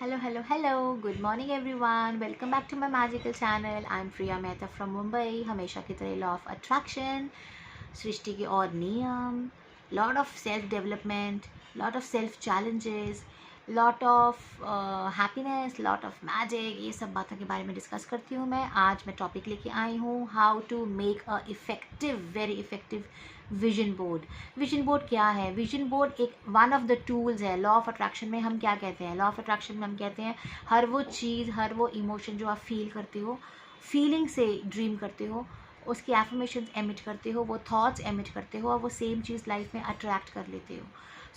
Hello. Good morning, everyone. Welcome back to my magical channel. I'm Priya Mehta from Mumbai. हमेशा की तरह law of attraction, सृष्टि के और नियम, lot of self development, lot of self challenges, lot of happiness, lot of magic, ये सब बातों के बारे में डिस्कस करती हूँ मैं. आज मैं टॉपिक लेके आई हूँ how to make a effective, very effective vision board. Vision board क्या है? विजन बोर्ड एक वन ऑफ द टूल्स है. लॉ ऑफ अट्रैक्शन में हम क्या कहते हैं? लॉ ऑफ अट्रैक्शन में हम कहते हैं हर वो चीज़, हर वो इमोशन जो आप फील करते हो, फीलिंग से ड्रीम करते हो, उसकी एफर्मेशंस एमिट करते हो, वो थॉट्स एमिट करते हो और वो सेम चीज़ लाइफ में अट्रैक्ट कर लेते हो.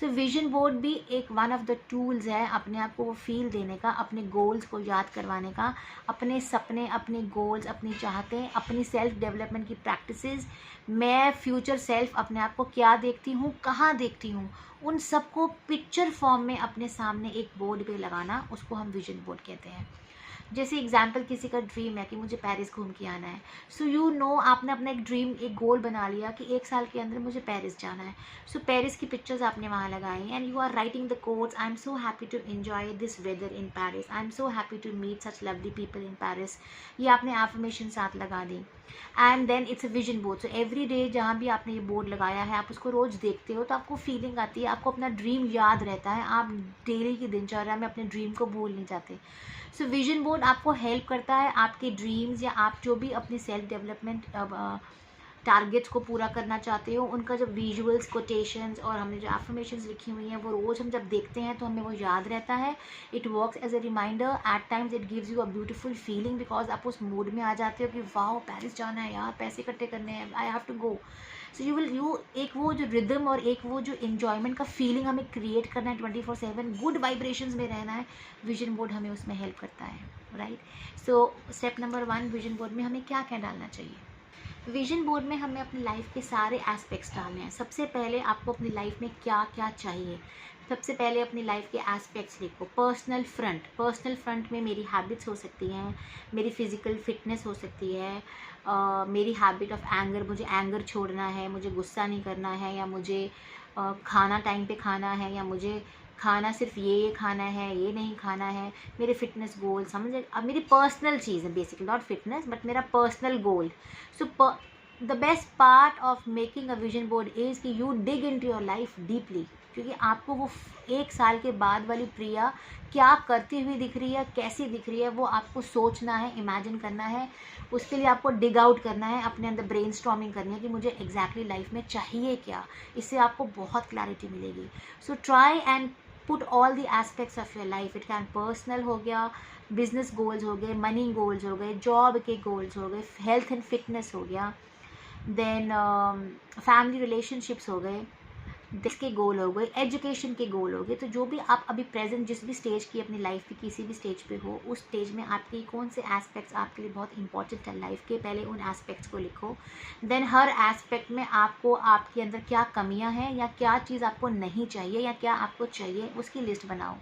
सो विजन बोर्ड भी एक वन ऑफ द टूल्स है अपने आप को वो फील देने का, अपने गोल्स को याद करवाने का, अपने सपने, अपने गोल्स, अपनी चाहतें, अपनी सेल्फ डेवलपमेंट की प्रैक्टिसेस, मैं फ्यूचर सेल्फ अपने आप को क्या देखती हूँ, कहाँ देखती हूँ, उन सबको पिक्चर फॉर्म में अपने सामने एक बोर्ड पे लगाना, उसको हम विजन बोर्ड कहते हैं. जैसे एग्जाम्पल, किसी का ड्रीम है कि मुझे पेरिस घूम के आना है. सो आपने अपना एक ड्रीम, एक गोल बना लिया कि 1 साल के अंदर मुझे पेरिस जाना है. सो पेरिस की पिक्चर्स आपने वहाँ लगाई and you are writing the quotes. I am so happy to enjoy this weather in Paris. I am so happy to meet such lovely people in Paris. ये आपने एफर्मेशन साथ लगा दी and then it's a vision board. So every day जहाँ भी आपने ये board लगाया है, आप उसको रोज़ देखते हो तो आपको फीलिंग आती है, आपको अपना ड्रीम याद रहता है, आप डेली की दिनचर्या में अपने ड्रीम को भूल नहीं जाते. सो विजन बोर्ड आपको हेल्प करता है आपके ड्रीम्स या आप जो भी अपनी सेल्फ डेवलपमेंट टारगेट्स को पूरा करना चाहते हो, उनका जब विजुअल्स, कोटेशंस और हमने जो एफर्मेशंस लिखी हुई हैं वो रोज़ हम जब देखते हैं तो हमें वो याद रहता है. It works as a reminder. At times it gives you a beautiful feeling because आप उस मूड में आ जाते हो कि वाह पेरिस जाना है यार, पैसे इकट्ठे करने हैं, I have to go. So you एक वो जो रिदम और एक वो जो इन्जॉयमेंट का फीलिंग हमें क्रिएट करना है, 24/7 गुड वाइब्रेशंस में रहना है, विजन बोर्ड हमें उसमें हेल्प करता है. Right. So step number 1, vision board में हमें क्या क्या डालना चाहिए? विजन बोर्ड में हमें अपनी लाइफ के सारे एस्पेक्ट्स डालने हैं. सबसे पहले आपको अपनी लाइफ में क्या क्या चाहिए, सबसे पहले अपनी लाइफ के एस्पेक्ट्स लिखो. पर्सनल फ्रंट में मेरी हैबिट्स हो सकती हैं, मेरी फिजिकल फिटनेस हो सकती है, मेरी हैबिट ऑफ एंगर, मुझे एंगर छोड़ना है, मुझे गुस्सा नहीं करना है, या मुझे खाना टाइम पे खाना है, या मुझे खाना सिर्फ ये खाना है, ये नहीं खाना है. मेरे फिटनेस गोल समझे. अब मेरी पर्सनल चीज़ है, बेसिकली नॉट फिटनेस बट मेरा personal goal. So the best part of making a vision board is कि you dig in to your life deeply, क्योंकि आपको वो 1 साल के बाद वाली प्रिया क्या करती हुई दिख रही है, कैसी दिख रही है, वो आपको सोचना है, इमेजिन करना है. उसके लिए आपको डिग आउट करना है, अपने अंदर ब्रेन स्टॉर्मिंग करनी है कि मुझे एग्जैक्टली लाइफ में चाहिए क्या. इससे आपको बहुत क्लैरिटी मिलेगी. So try and put all the aspects of your life. It can personal हो गया, बिजनेस गोल्स हो गए, मनी गोल्स हो गए, जॉब के गोल्स हो गए, हेल्थ एंड फिटनेस हो गया, देन फैमिली रिलेशनशिप्स हो गए, इसके गोल हो गए, एजुकेशन के गोल हो गए. तो जो भी आप अभी प्रेजेंट जिस भी स्टेज की अपनी लाइफ की किसी भी स्टेज पे हो, उस स्टेज में आपके कौन से एस्पेक्ट्स आपके लिए बहुत इंपॉर्टेंट है लाइफ के, पहले उन एस्पेक्ट्स को लिखो. देन हर एस्पेक्ट में आपको आपके अंदर क्या कमियां हैं या क्या चीज़ आपको नहीं चाहिए या क्या आपको चाहिए, उसकी लिस्ट बनाओ.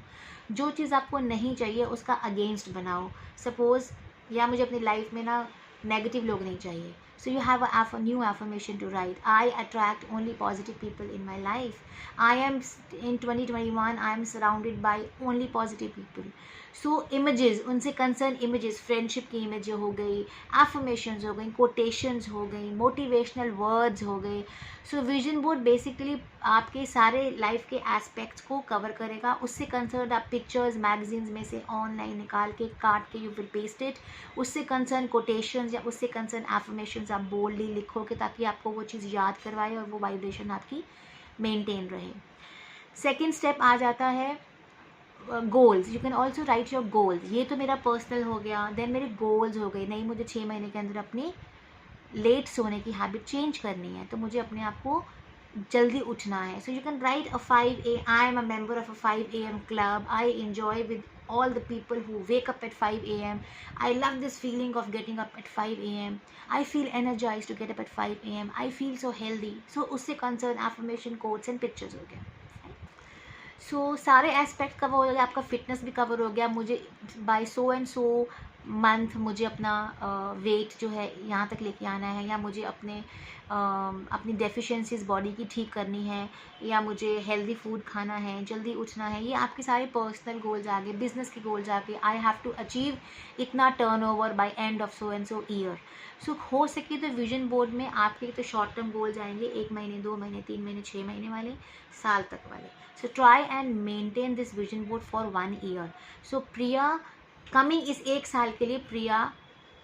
जो चीज़ आपको नहीं चाहिए उसका अगेंस्ट बनाओ. सपोज़ या मुझे अपनी लाइफ में ना नेगेटिव लोग नहीं चाहिए. So you have a new affirmation to write. I attract only positive people in my life. I am in 2021. I am surrounded by only positive people. So images, उनसे concern images, friendship की image हो गई, affirmations हो गई, quotations हो गई, motivational words हो गए. सो विजन बोर्ड बेसिकली आपके सारे लाइफ के एस्पेक्ट्स को कवर करेगा. उससे कंसर्न आप पिक्चर्स मैगजीन्स में से ऑनलाइन निकाल के काट के यू विल पेस्ट इट. उससे कंसर्न कोटेशंस या उससे कंसर्न एफर्मेशंस आप बोल्डली लिखोगे ताकि आपको वो चीज़ याद करवाए और वो वाइब्रेशन आपकी मेंटेन रहे. सेकेंड स्टेप आ जाता है goals. You can also right your goals. ये तो मेरा पर्सनल हो गया. देन मेरे गोल्स हो गए, नहीं मुझे 6 महीने के अंदर अपनी लेट सोने की हैबिट चेंज करनी है, तो मुझे अपने आप को जल्दी उठना है. So you can write a 5 I am a member of a 5 AM club. I enjoy with all the people who wake up at 5 AM. I love this feeling of getting up at 5 AM. I feel energized to get up at 5 AM. I feel so healthy. So उससे concern affirmation quotes and pictures हो गया. सो सारे aspect cover हो गया. आपका fitness भी cover हो गया. मुझे by so and so month मुझे अपना वेट जो है यहाँ तक लेके आना है, या मुझे अपनी डेफिशिएंसीज बॉडी की ठीक करनी है, या मुझे हेल्दी फूड खाना है, जल्दी उठना है, ये आपके सारे पर्सनल गोल्स आ गए, बिजनेस के गोल्स आ गए। आई हैव टू अचीव इतना turnover by end of so and so year. So हो सके तो विजन बोर्ड में आपके तो शॉर्ट टर्म गोल्स आएंगे, 1 महीने, 2 महीने, 3 महीने, 6 महीने वाले, साल तक वाले। So try and maintain this vision board for 1 year. So Priya coming इस 1 साल के लिए प्रिया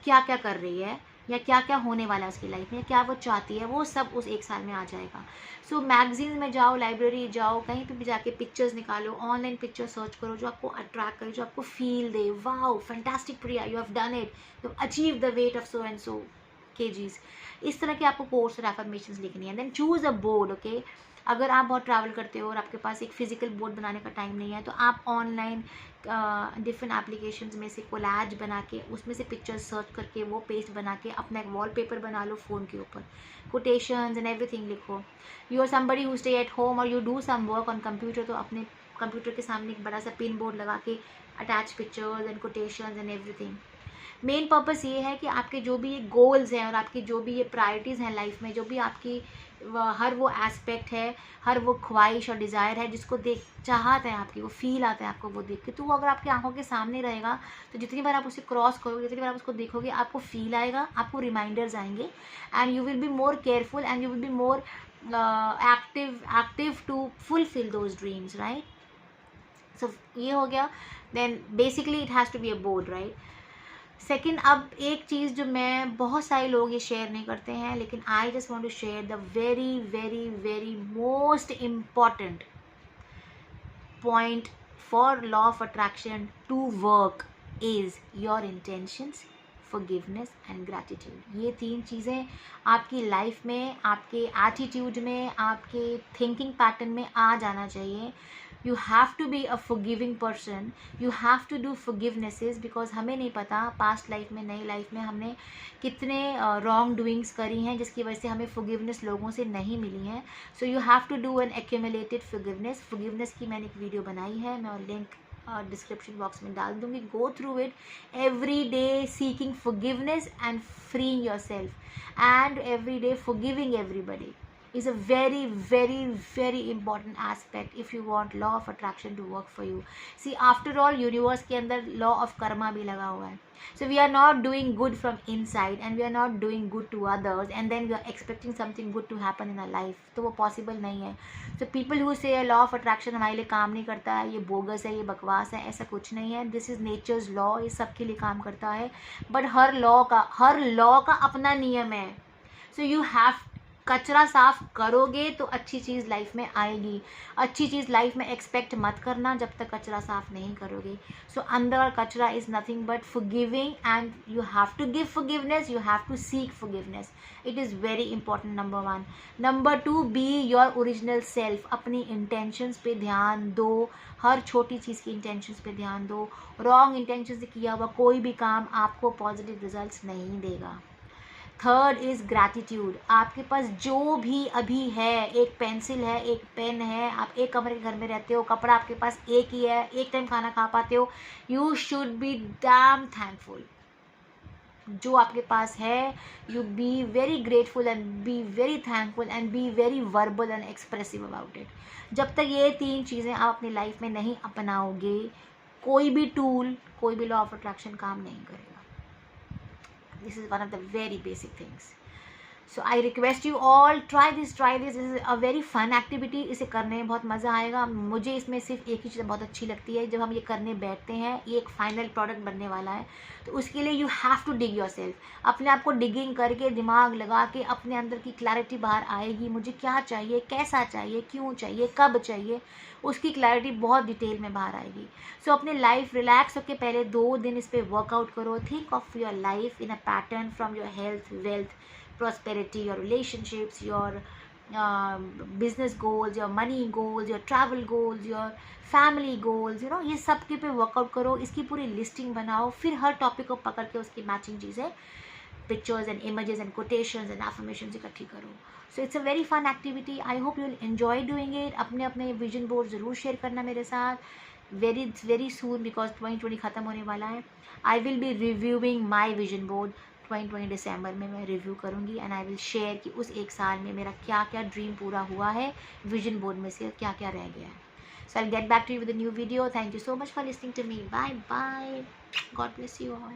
क्या क्या कर रही है, या क्या क्या होने वाला है उसकी लाइफ में, क्या वो चाहती है, वो सब उस 1 साल में आ जाएगा। सो मैगजीन में जाओ, लाइब्रेरी जाओ, कहीं पे भी जाके पिक्चर्स निकालो, ऑनलाइन पिक्चर सर्च करो जो आपको अट्रैक्ट करे, जो आपको feel they, wow fantastic Priya, you have done it, you have achieve the weight of so and so kgs। इस तरह के आपको कोर्स और एफर्मेशंस लिखनी है। Then choose a board. Okay, अगर आप बहुत ट्रैवल करते हो और आपके पास एक फिजिकल बोर्ड बनाने का टाइम नहीं है, तो आप ऑनलाइन डिफरेंट एप्लीकेशंस में से कोलैज बना के, उसमें से पिक्चर्स सर्च करके वो पेस्ट बना के अपना एक वॉलपेपर बना लो फ़ोन के ऊपर, कोटेशंस एंड एवरीथिंग लिखो। You are somebody who stay at home और you do some work on computer, तो अपने कंप्यूटर के सामने एक बड़ा सा पिन बोर्ड लगा के attach pictures and quotations and everything. Main purpose ये है कि आपके जो भी ये गोल्स हैं और आपकी जो भी ये प्रायोरिटीज़ हैं लाइफ में, जो भी आपकी हर वो एस्पेक्ट है, हर वो ख्वाहिश और डिज़ायर है जिसको देख चाहत है आपकी, वो फील आता है आपको वो देख के, तो वो अगर आपकी आंखों के सामने रहेगा तो जितनी बार आप उसे क्रॉस करोगे, जितनी बार आप उसको देखोगे, आपको फील आएगा, आपको रिमाइंडर्स आएंगे, and you will be more careful and you will be more active to fulfil those dreams, right. So ये हो गया। Then basically it has to be a board, right. Second, अब एक चीज़ जो मैं, बहुत सारे लोग ये शेयर नहीं करते हैं, लेकिन I just want to share the very very very most important point for law of attraction to work is your intentions, forgiveness and gratitude. ये 3 चीज़ें आपकी लाइफ में, आपके एटीट्यूड में, आपके थिंकिंग पैटर्न में आ जाना चाहिए। You have to be a forgiving person, you have to do forgivenesses, because हमें नहीं पता पास्ट लाइफ में, नई लाइफ में हमने कितने रॉन्ग डूइंग्स करी हैं जिसकी वजह से हमें फॉरगिवनेस लोगों से नहीं मिली है। So you have to do an accumulated forgiveness. Forgiveness की मैंने एक वीडियो बनाई है, मैं लिंक डिस्क्रिप्शन बॉक्स में डाल दूंगी। Go through it every day, seeking forgiveness and freeing your self, and every day forgiving everybody is a very very very important aspect if you want law of attraction to work for you. See, after all, universe के अंदर law of karma भी लगा हुआ है. So we are not doing good from inside and we are not doing good to others and then we are expecting something good to happen in our life. तो वो possible नहीं है. So people who say law of attraction हमारे लिए काम नहीं करता है, ये बोगस है, ये बकवास है, ऐसा कुछ नहीं है. This is nature's law, ये सबके लिए काम करता है. But हर law का अपना नियम है. So you have, कचरा साफ करोगे तो अच्छी चीज़ लाइफ में आएगी. अच्छी चीज़ लाइफ में एक्सपेक्ट मत करना जब तक कचरा साफ नहीं करोगे. सो अंदर कचरा is nothing but forgiving, and you have to give forgiveness, you have to seek forgiveness. It is very important. Number 1. Number 2, be your original self. अपनी इंटेंशंस पे ध्यान दो, हर छोटी चीज़ की इंटेंशंस पे ध्यान दो. रॉन्ग इंटेंशन से किया हुआ कोई भी काम आपको पॉजिटिव रिजल्ट्स नहीं देगा. Third is gratitude. आपके पास जो भी अभी है, एक पेंसिल है, एक पेन है, आप एक कमरे के घर में रहते हो, कपड़ा आपके पास एक ही है, एक टाइम खाना खा पाते हो, you should be dam thankful. जो आपके पास है, you be very grateful and be very thankful and be very verbal and expressive about it. जब तक ये 3 चीज़ें आप अपनी लाइफ में नहीं अपनाओगे, कोई भी टूल, कोई भी लॉ ऑफ अट्रैक्शन काम नहीं करेगा. This is one of the very basic things. So I request you all, try this. This is a very fun activity. इसे करने में बहुत मज़ा आएगा. मुझे इसमें सिर्फ एक ही चीज़ बहुत अच्छी लगती है, जब हम ये करने बैठते हैं, ये एक फाइनल प्रोडक्ट बनने वाला है, तो उसके लिए you have to dig yourself. अपने आप को डिगिंग करके, दिमाग लगा के, अपने अंदर की क्लैरिटी बाहर आएगी. मुझे क्या चाहिए, कैसा चाहिए, क्यों चाहिए, कब चाहिए, उसकी क्लैरिटी बहुत डिटेल में बाहर आएगी. सो अपने लाइफ रिलैक्स होकर पहले 2 दिन इस पर वर्कआउट करो. Think of your life in a pattern from your health, wealth, prosperity, your relationships, your business goals, your money goals, your travel goals, your family goals, you know, ये सब के पे वर्कआउट करो. इसकी पूरी लिस्टिंग बनाओ, फिर हर टॉपिक को पकड़ के उसकी मैचिंग चीज़ें, pictures and images and quotations and affirmations इकट्ठी करो. So it's a very fun activity. I hope you will enjoy doing it. अपने अपने विजन बोर्ड ज़रूर शेयर करना मेरे साथ. वेरी सून, बिकॉज 2020 ख़त्म होने वाला है। I will be reviewing my vision board 2020 दिसंबर में मैं रिव्यू करूँगी, एंड आई विल शेयर कि उस एक साल में मेरा क्या क्या ड्रीम पूरा हुआ है, विजन बोर्ड में से क्या क्या रह गया है। So I'll get back to you with a new video. Thank you so much for listening to me. Bye bye. God bless you all.